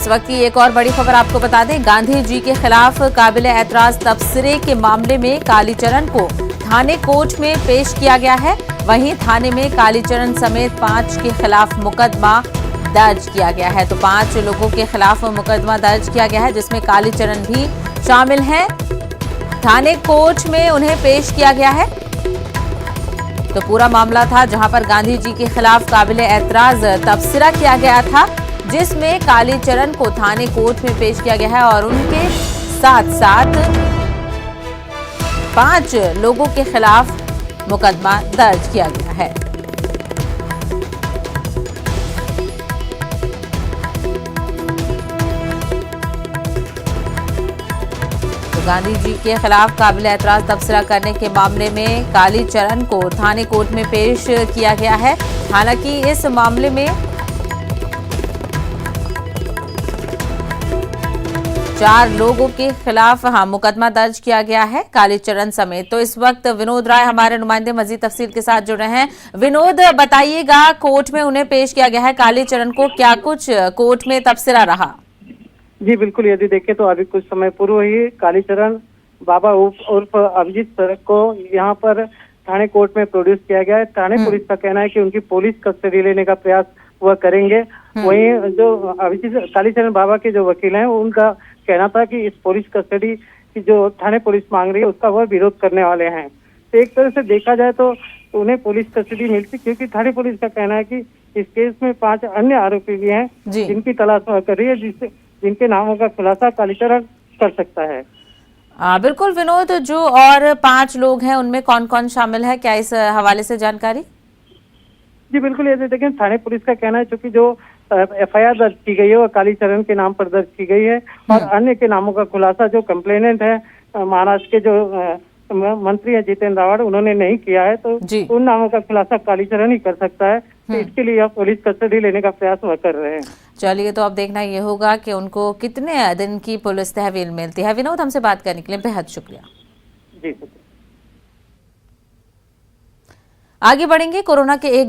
इस वक्त की एक और बड़ी खबर आपको बता दें, गांधी जी के खिलाफ काबिल एतराज तबसरे के मामले में कालीचरण को थाने कोर्ट में पेश किया गया है। वहीं थाने में कालीचरण समेत 5 के खिलाफ मुकदमा दर्ज किया गया है। तो 5 लोगों के खिलाफ मुकदमा दर्ज किया गया है, जिसमें कालीचरण भी शामिल हैं। थाने कोर्ट में उन्हें पेश किया गया है। तो पूरा मामला था जहां पर गांधी जी के खिलाफ काबिल एतराज तबसरा किया गया था, जिसमें कालीचरण को थाने कोर्ट में पेश किया गया है और उनके साथ साथ 5 लोगों के खिलाफ मुकदमा दर्ज किया गया है। तो गांधी जी के खिलाफ काबिल एतराज तबसरा करने के मामले में कालीचरण को थाने कोर्ट में पेश किया गया है। हालांकि इस मामले में 4 लोगों के खिलाफ मुकदमा दर्ज किया गया है, कालीचरण समेत। तो इस वक्त विनोद राय हमारे नुमाइंदे मजीद तफसील के साथ जुड़ रहे हैं। विनोद, बताइएगा, कोर्ट में उन्हें पेश किया गया है कालीचरण को, क्या कुछ कोर्ट में तबसरा रहा? जी बिल्कुल, यदि देखें तो अभी कुछ समय पूर्व ही कालीचरण बाबा उर्फ अभिजीत सरक को यहाँ पर थाने कोर्ट में प्रोड्यूस किया गया है। थाने पुलिस का कहना है कि उनकी पुलिस कस्टडी लेने का प्रयास वह करेंगे। वहीं जो अभिजीत कालीचरण बाबा के जो वकील हैं, उनका कहना था कि इस पुलिस कस्टडी की जो थाने पुलिस मांग रही है उसका वह विरोध करने वाले हैं। तो एक तरह से देखा जाए तो उन्हें पुलिस कस्टडी मिलती, क्योंकि थाने पुलिस का कहना है कि इस केस में 5 अन्य आरोपी भी हैं जिनकी तलाश कर रही है, जिनके नामों का खुलासा कालीचरण कर सकता है। बिल्कुल विनोद, जो और 5 लोग हैं उनमें कौन कौन शामिल है, क्या इस हवाले से जानकारी? जी बिल्कुल, ये देखें थाने पुलिस का कहना है चूंकि जो एफआईआर दर्ज की गई है वो कालीचरण के नाम पर दर्ज की गई है और अन्य के नामों का खुलासा जो कंप्लेनेंट है महाराष्ट्र के जो मंत्री है जितेंद्र रावत, उन्होंने नहीं किया है। तो उन नामों का खुलासा कालीचरण ही कर सकता है। तो इसके लिए आप पुलिस कस्टडी लेने का प्रयास वह कर रहे हैं। चलिए, तो अब देखना ये होगा कि उनको कितने दिन की पुलिस तहवील मिलती है। विनोद, हमसे बात करने के लिए बेहद शुक्रिया। जी आगे बढ़ेंगे। कोरोना के एक दिन